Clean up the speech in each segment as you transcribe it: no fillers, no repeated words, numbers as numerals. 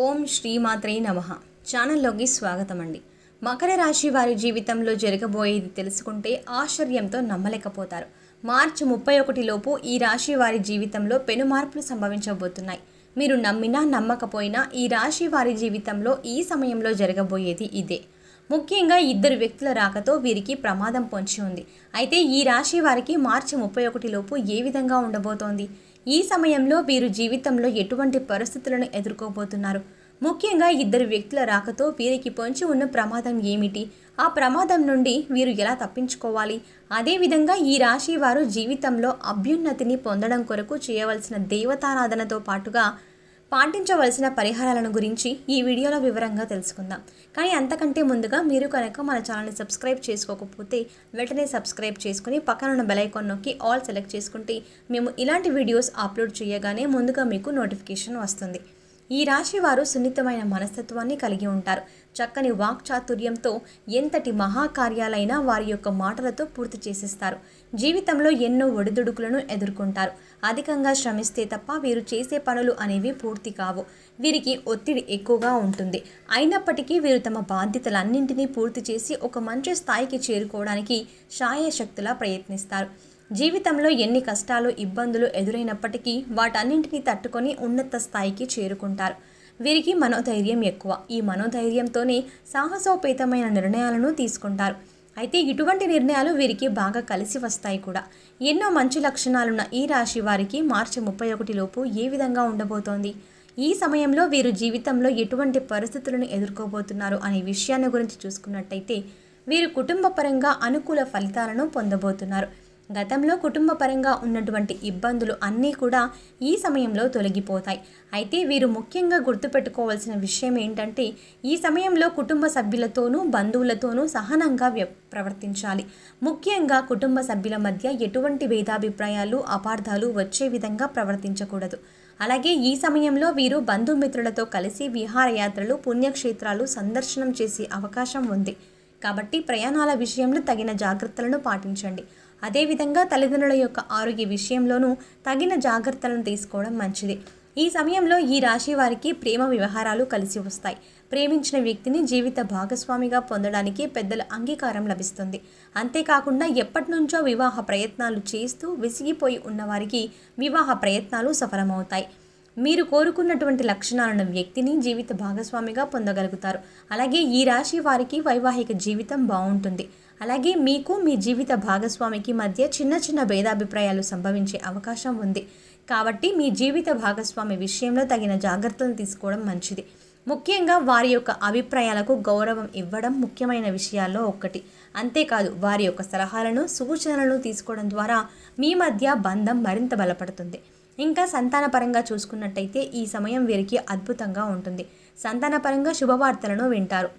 ఓం శ్రీమాత్రే నమః. ఛానల్లోకి స్వాగతం అండి. మకర రాశి వారి జీవితంలో జరగబోయేది తెలుసుకుంటే ఆశ్చర్యంతో నమ్మలేకపోతారు. మార్చి 31 లోపు ఈ రాశి వారి జీవితంలో పెను మార్పులు సంభవించబోతున్నాయి. మీరు నమ్మినా నమ్మకపోయినా ఈ రాశి వారి జీవితంలో ఈ సమయంలో జరగబోయేది ఇదే. ముఖ్యంగా ఇద్దరు వ్యక్తుల రాకతో వీరికి ప్రమాదం పొంచి ఉంది. అయితే ఈ రాశి వారికి మార్చి 31 లోపు ఏ విధంగా ఉండబోతోంది? ఈ సమయంలో వీరు జీవితంలో ఎటువంటి పరిస్థితులను ఎదుర్కోబోతున్నారు? ముఖ్యంగా ఇద్దరు వ్యక్తుల రాకతో వీరికి పొంచి ఉన్న ప్రమాదం ఏమిటి? ఆ ప్రమాదం నుండి వీరు ఎలా తప్పించుకోవాలి? అదేవిధంగా ఈ రాశి వారు జీవితంలో అభ్యున్నతిని పొందడం కొరకు చేయవలసిన దేవతారాధనతో పాటుగా పాటించవలసిన పరిహారాలను గురించి ఈ వీడియోలో వివరంగా తెలుసుకుందాం. కానీ అంతకంటే ముందుగా మీరు కనుక మన ఛానల్ని సబ్స్క్రైబ్ చేసుకోకపోతే వెంటనే సబ్స్క్రైబ్ చేసుకుని పక్కనున్న బెల్ ఐకాన్ నొక్కి ఆల్ సెలెక్ట్ చేసుకుంటే మేము ఇలాంటి వీడియోస్ అప్లోడ్ చేయగానే ముందుగా మీకు నోటిఫికేషన్ వస్తుంది. ఈ రాశి వారు సున్నితమైన మనస్తత్వాన్ని కలిగి ఉంటారు. చక్కని వాక్చాతుర్యంతో ఎంతటి మహాకార్యాలైనా వారి యొక్క మాటలతో పూర్తి చేసేస్తారు. జీవితంలో ఎన్నో ఒడిదుడుకులను ఎదుర్కొంటారు. అధికంగా శ్రమిస్తే తప్ప వీరు చేసే పనులు అనేవి పూర్తి కావు. వీరికి ఒత్తిడి ఎక్కువగా ఉంటుంది. అయినప్పటికీ వీరు తమ బాధ్యతలన్నింటినీ పూర్తి చేసి ఒక మంచి స్థాయికి చేరుకోవడానికి శాయశక్తులా ప్రయత్నిస్తారు. జీవితంలో ఎన్ని కష్టాలు ఇబ్బందులు ఎదురైనప్పటికీ వాటన్నింటినీ తట్టుకొని ఉన్నత స్థాయికి చేరుకుంటారు. వీరికి మనోధైర్యం ఎక్కువ. ఈ మనోధైర్యంతోనే సాహసోపేతమైన నిర్ణయాలను తీసుకుంటారు. అయితే ఇటువంటి నిర్ణయాలు వీరికి బాగా కలిసి వస్తాయి కూడా. ఎన్నో మంచి లక్షణాలున్న ఈ రాశి వారికి మార్చి 31 లోపు ఏ విధంగా ఉండబోతోంది? ఈ సమయంలో వీరు జీవితంలో ఎటువంటి పరిస్థితులను ఎదుర్కోబోతున్నారు అనే విషయాన్ని గురించి చూసుకున్నట్టయితే వీరు కుటుంబ పరంగా అనుకూల ఫలితాలను పొందబోతున్నారు. గతంలో కుటుంబ పరంగా ఉన్నటువంటి ఇబ్బందులు అన్నీ కూడా ఈ సమయంలో తొలగిపోతాయి. అయితే వీరు ముఖ్యంగా గుర్తుపెట్టుకోవాల్సిన విషయం ఏంటంటే ఈ సమయంలో కుటుంబ సభ్యులతోనూ బంధువులతోనూ సహనంగా ప్రవర్తించాలి. ముఖ్యంగా కుటుంబ సభ్యుల మధ్య ఎటువంటి భేదాభిప్రాయాలు అపార్థాలు వచ్చే విధంగా ప్రవర్తించకూడదు. అలాగే ఈ సమయంలో వీరు బంధుమిత్రులతో కలిసి విహారయాత్రలు పుణ్యక్షేత్రాలు సందర్శనం చేసే అవకాశం ఉంది. కాబట్టి ప్రయాణాల విషయంలో తగిన జాగ్రత్తలను పాటించండి. అదేవిధంగా తల్లిదండ్రుల యొక్క ఆరోగ్య విషయంలోనూ తగిన జాగ్రత్తలను తీసుకోవడం మంచిది. ఈ సమయంలో ఈ రాశి వారికి ప్రేమ వ్యవహారాలు కలిసి వస్తాయి. ప్రేమించిన వ్యక్తిని జీవిత భాగస్వామిగా పొందడానికి పెద్దల అంగీకారం లభిస్తుంది. అంతేకాకుండా ఎప్పటి నుంచో వివాహ ప్రయత్నాలు చేస్తూ విసిగిపోయి ఉన్నవారికి వివాహ ప్రయత్నాలు సఫలమవుతాయి. మీరు కోరుకున్నటువంటి లక్షణాలను వ్యక్తిని జీవిత భాగస్వామిగా పొందగలుగుతారు. అలాగే ఈ రాశి వారికి వైవాహిక జీవితం బాగుంటుంది. అలాగే మీకు మీ జీవిత భాగస్వామికి మధ్య చిన్న చిన్న భేదాభిప్రాయాలు సంభవించే అవకాశం ఉంది. కాబట్టి మీ జీవిత భాగస్వామి విషయంలో తగిన జాగ్రత్తలు తీసుకోవడం మంచిది. ముఖ్యంగా వారి యొక్క అభిప్రాయాలకు గౌరవం ఇవ్వడం ముఖ్యమైన విషయాల్లో ఒకటి. అంతేకాదు వారి యొక్క సలహాలను సూచనలను తీసుకోవడం ద్వారా మీ మధ్య బంధం మరింత బలపడుతుంది. ఇంకా సంతానపరంగా చూసుకున్నట్టయితే ఈ సమయం వీరికి అద్భుతంగా ఉంటుంది. సంతానపరంగా శుభవార్తలను వింటారు.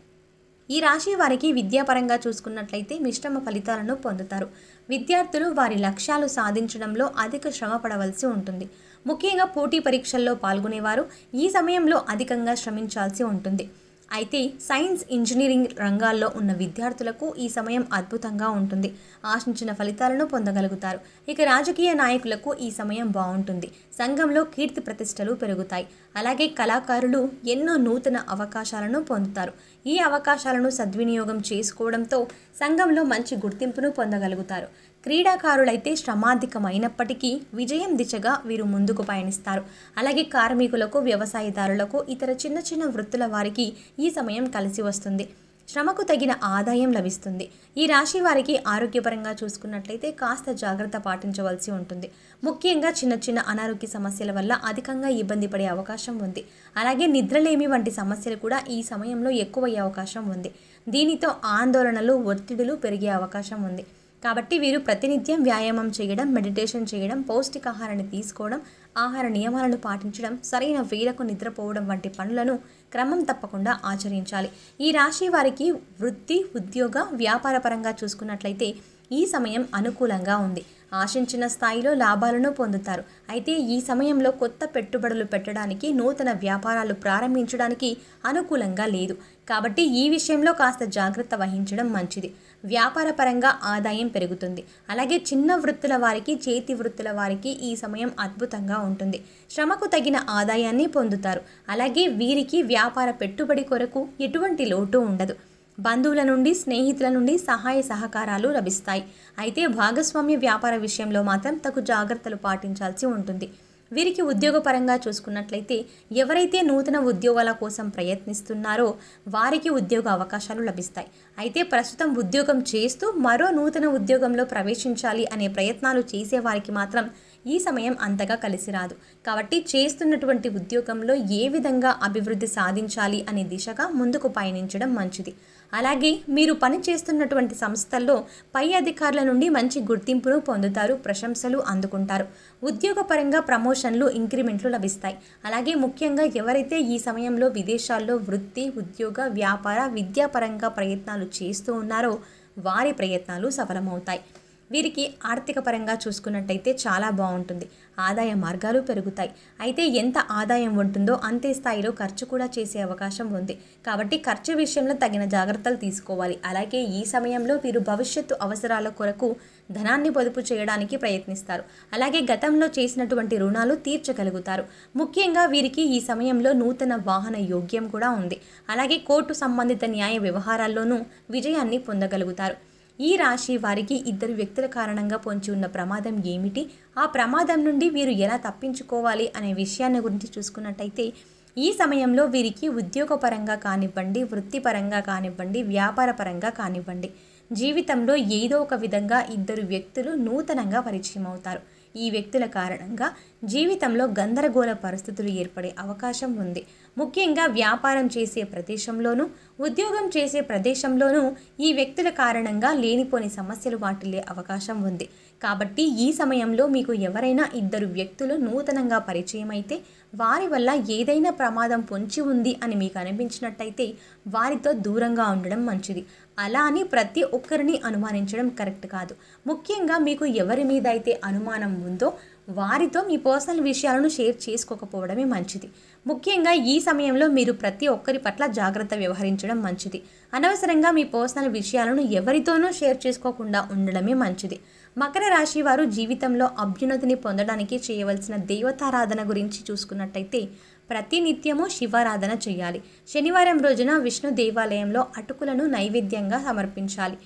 ఈ రాశి వారికి విద్యాపరంగా చూసుకున్నట్లయితే మిశ్రమ ఫలితాలను పొందుతారు. విద్యార్థులు వారి లక్ష్యాలు సాధించడంలో అధిక శ్రమ పడవలసి ఉంటుంది. ముఖ్యంగా పోటీ పరీక్షల్లో పాల్గొనేవారు ఈ సమయంలో అధికంగా శ్రమించాల్సి ఉంటుంది. అయితే సైన్స్ ఇంజనీరింగ్ రంగాల్లో ఉన్న విద్యార్థులకు ఈ సమయం అద్భుతంగా ఉంటుంది. ఆశించిన ఫలితాలను పొందగలుగుతారు. ఇక రాజకీయ నాయకులకు ఈ సమయం బాగుంటుంది. సంఘంలో కీర్తి ప్రతిష్టలు పెరుగుతాయి. అలాగే కళాకారులు ఎన్నో నూతన అవకాశాలను పొందుతారు. ఈ అవకాశాలను సద్వినియోగం చేసుకోవడంతో సంఘంలో మంచి గుర్తింపును పొందగలుగుతారు. క్రీడాకారులైతే శ్రమాధికమైనప్పటికీ విజయం దిశగా వీరు ముందుకు పయనిస్తారు. అలాగే కార్మికులకు వ్యవసాయదారులకు ఇతర చిన్న చిన్న వృత్తుల వారికి ఈ సమయం కలిసి వస్తుంది. శ్రమకు తగిన ఆదాయం లభిస్తుంది. ఈ రాశి వారికి ఆరోగ్యపరంగా చూసుకున్నట్లయితే కాస్త జాగ్రత్త పాటించవలసి ఉంటుంది. ముఖ్యంగా చిన్న చిన్న అనారోగ్య సమస్యల వల్ల అధికంగా ఇబ్బంది పడే అవకాశం ఉంది. అలాగే నిద్రలేమి వంటి సమస్యలు కూడా ఈ సమయంలో ఎక్కువయ్యే అవకాశం ఉంది. దీనితో ఆందోళనలు ఒత్తిడులు పెరిగే అవకాశం ఉంది. కాబట్టి వీరు ప్రతినిత్యం వ్యాయామం చేయడం, మెడిటేషన్ చేయడం, పౌష్టికాహారాన్ని తీసుకోవడం, ఆహార నియమాలను పాటించడం, సరైన వేళకు నిద్రపోవడం వంటి పనులను క్రమం తప్పకుండా ఆచరించాలి. ఈ రాశి వారికి వృత్తి, ఉద్యోగ, వ్యాపార పరంగా చూసుకున్నట్లయితే ఈ సమయం అనుకూలంగా ఉంది. ఆశించిన స్థాయిలో లాభాలను పొందుతారు. అయితే ఈ సమయంలో కొత్త పెట్టుబడులు పెట్టడానికి, నూతన వ్యాపారాలు ప్రారంభించడానికి అనుకూలంగా లేదు. కాబట్టి ఈ విషయంలో కాస్త జాగ్రత్త వహించడం మంచిది. వ్యాపారపరంగా ఆదాయం పెరుగుతుంది. అలాగే చిన్న వృత్తుల వారికి, చేతి వృత్తుల వారికి ఈ సమయం అద్భుతంగా ఉంటుంది. శ్రమకు తగిన ఆదాయాన్ని పొందుతారు. అలాగే వీరికి వ్యాపార పెట్టుబడి కొరకు ఎటువంటి లోటు ఉండదు. బంధువుల నుండి, స్నేహితుల నుండి సహాయ సహకారాలు లభిస్తాయి. అయితే భాగస్వామ్య వ్యాపార విషయంలో మాత్రం తగు జాగ్రత్తలు పాటించాల్సి ఉంటుంది. వీరికి ఉద్యోగపరంగా చూసుకున్నట్లయితే ఎవరైతే నూతన ఉద్యోగాల కోసం ప్రయత్నిస్తున్నారో వారికి ఉద్యోగ అవకాశాలు లభిస్తాయి. అయితే ప్రస్తుతం ఉద్యోగం చేస్తూ మరో నూతన ఉద్యోగంలో ప్రవేశించాలి అనే ప్రయత్నాలు చేసేవారికి మాత్రం ఈ సమయం అంతగా కలిసి రాదు. కాబట్టి చేస్తున్నటువంటి ఉద్యోగంలో ఏ విధంగా అభివృద్ధి సాధించాలి అనే దిశగా ముందుకు పయనించడం మంచిది. అలాగే మీరు పని చేస్తున్నటువంటి సంస్థల్లో పై అధికారుల నుండి మంచి గుర్తింపును పొందుతారు, ప్రశంసలు అందుకుంటారు. ఉద్యోగపరంగా ప్రమోషన్లు, ఇంక్రిమెంట్లు లభిస్తాయి. అలాగే ముఖ్యంగా ఎవరైతే ఈ సమయంలో విదేశాల్లో వృత్తి, ఉద్యోగ, వ్యాపార, విద్యాపరంగా ప్రయత్నాలు చేస్తూ ఉన్నారో వారి ప్రయత్నాలు సఫలమవుతాయి. వీరికి ఆర్థిక పరంగా చూసుకున్నట్టయితే చాలా బాగుంటుంది. ఆదాయ మార్గాలు పెరుగుతాయి. అయితే ఎంత ఆదాయం ఉంటుందో అంతే స్థాయిలో ఖర్చు కూడా చేసే అవకాశం ఉంది. కాబట్టి ఖర్చు విషయంలో తగిన జాగ్రత్తలు తీసుకోవాలి. అలాగే ఈ సమయంలో వీరు భవిష్యత్తు అవసరాల కొరకు ధనాన్ని పొదుపు చేయడానికి ప్రయత్నిస్తారు. అలాగే గతంలో చేసినటువంటి రుణాలు తీర్చగలుగుతారు. ముఖ్యంగా వీరికి ఈ సమయంలో నూతన వాహన యోగ్యం కూడా ఉంది. అలాగే కోర్టు సంబంధిత న్యాయ వ్యవహారాల్లోనూ విజయాన్ని పొందగలుగుతారు. ఈ రాశి వారికి ఇద్దరు వ్యక్తుల కారణంగా పొంచి ఉన్న ప్రమాదం ఏమిటి, ఆ ప్రమాదం నుండి వీరు ఎలా తప్పించుకోవాలి అనే విషయాన్ని గురించి చూసుకున్నట్టయితే ఈ సమయంలో వీరికి ఉద్యోగపరంగా కానివ్వండి, వృత్తిపరంగా కానివ్వండి, వ్యాపారపరంగా కానివ్వండి, జీవితంలో ఏదో ఒక విధంగా ఇద్దరు వ్యక్తులు నూతనంగా పరిచయం అవుతారు. ఈ వ్యక్తుల కారణంగా జీవితంలో గందరగోళ పరిస్థితులు ఏర్పడే అవకాశం ఉంది. ముఖ్యంగా వ్యాపారం చేసే ప్రదేశంలోనూ, ఉద్యోగం చేసే ప్రదేశంలోనూ ఈ వ్యక్తుల కారణంగా లేనిపోని సమస్యలు వాటిల్లే అవకాశం ఉంది. కాబట్టి ఈ సమయంలో మీకు ఎవరైనా ఇద్దరు వ్యక్తులు నూతనంగా పరిచయం అయితే వారి వల్ల ఏదైనా ప్రమాదం పొంచి ఉంది అని మీకు అనిపించినట్టయితే వారితో దూరంగా ఉండడం మంచిది. అలా అని ప్రతి ఒక్కరిని అనుమానించడం కరెక్ట్ కాదు. ముఖ్యంగా మీకు ఎవరి మీద అయితే అనుమానం ఉందో వారితో మీ పర్సనల్ విషయాలను షేర్ చేసుకోకపోవడమే మంచిది. ముఖ్యంగా ఈ సమయంలో మీరు ప్రతి ఒక్కరి పట్ల జాగ్రత్త వ్యవహరించడం మంచిది. అనవసరంగా మీ పర్సనల్ విషయాలను ఎవరితోనూ షేర్ చేసుకోకుండా ఉండడమే మంచిది. మకర రాశి వారు జీవితంలో అభ్యున్నతిని పొందడానికి చేయవలసిన దేవతారాధన గురించి చూసుకున్నట్టయితే ప్రతి నిత్యము శివారాధన చేయాలి. శనివారం రోజున విష్ణు దేవాలయంలో అటుకులను నైవేద్యంగా సమర్పించాలి.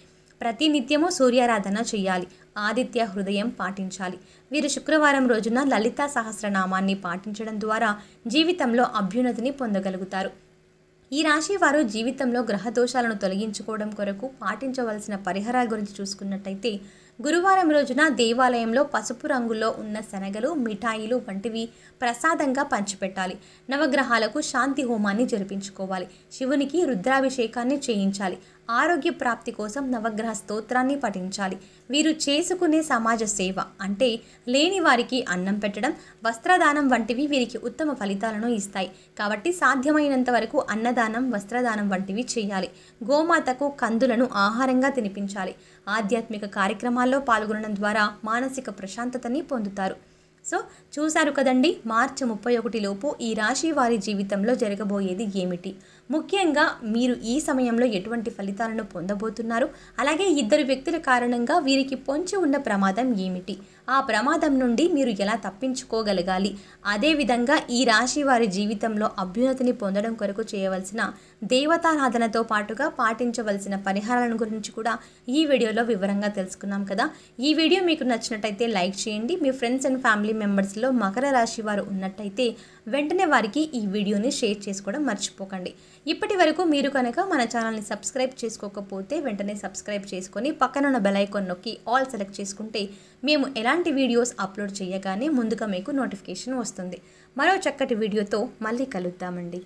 ప్రతి నిత్యము సూర్యారాధన చేయాలి. ఆదిత్య హృదయం పాటించాలి. వీరు శుక్రవారం రోజున లలితా సహస్రనామాన్ని పాటించడం ద్వారా జీవితంలో అభ్యున్నతిని పొందగలుగుతారు. ఈ రాశి వారు జీవితంలో గ్రహ దోషాలను తొలగించుకోవడం కొరకు పాటించవలసిన పరిహారాల గురించి చూసుకున్నట్టయితే గురువారం రోజున దేవాలయంలో పసుపు రంగులో ఉన్న శనగలు, మిఠాయిలు వంటివి ప్రసాదంగా పంచిపెట్టాలి. నవగ్రహాలకు శాంతి హోమాన్ని జరిపించుకోవాలి. శివునికి రుద్రాభిషేకాన్ని చేయించాలి. ఆరోగ్య ప్రాప్తి కోసం నవగ్రహ స్తోత్రాన్ని పఠించాలి. వీరు చేసుకునే సమాజ సేవ అంటే లేని వారికి అన్నం పెట్టడం, వస్త్రదానం వంటివి వీరికి ఉత్తమ ఫలితాలను ఇస్తాయి. కాబట్టి సాధ్యమైనంత వరకు అన్నదానం, వస్త్రదానం వంటివి చేయాలి. గోమాతకు కందులను ఆహారంగా తినిపించాలి. ఆధ్యాత్మిక కార్యక్రమాల్లో పాల్గొనడం ద్వారా మానసిక ప్రశాంతతని పొందుతారు. సో చూశారు కదండి, మార్చి 31 లోపు ఈ రాశి వారి జీవితంలో జరగబోయేది ఏమిటి, ముఖ్యంగా మీరు ఈ సమయంలో ఎటువంటి ఫలితాలను పొందబోతున్నారు, అలాగే ఇద్దరు వ్యక్తుల కారణంగా వీరికి పొంచి ఉన్న ప్రమాదం ఏమిటి, ఆ ప్రమాదం నుండి మీరు ఎలా తప్పించుకోగలగాలి, అదేవిధంగా ఈ రాశి వారి జీవితంలో అభ్యున్నతిని పొందడం కొరకు చేయవలసిన దేవతారాధనతో పాటుగా పాటించవలసిన పరిహారాలను గురించి కూడా ఈ వీడియోలో వివరంగా తెలుసుకున్నాం కదా. ఈ వీడియో మీకు నచ్చినట్టయితే లైక్ చేయండి. మీ ఫ్రెండ్స్ అండ్ ఫ్యామిలీ మెంబర్స్లో మకర రాశి వారు ఉన్నట్టయితే వెంటనే వారికి ఈ వీడియోని షేర్ చేసుకోవడం మర్చిపోకండి. ఇప్పటి వరకు మీరు కనుక మన ఛానల్ని సబ్స్క్రైబ్ చేసుకోకపోతే వెంటనే సబ్స్క్రైబ్ చేసుకొని పక్కనున్న బెల్ ఐకాన్ నొక్కి ఆల్ సెలెక్ట్ చేసుకుంటే మేము ఎలాంటి వీడియోస్ అప్లోడ్ చేయగానే ముందుగా మీకు నోటిఫికేషన్ వస్తుంది. మరో చక్కటి వీడియోతో మళ్ళీ కలుద్దామండి.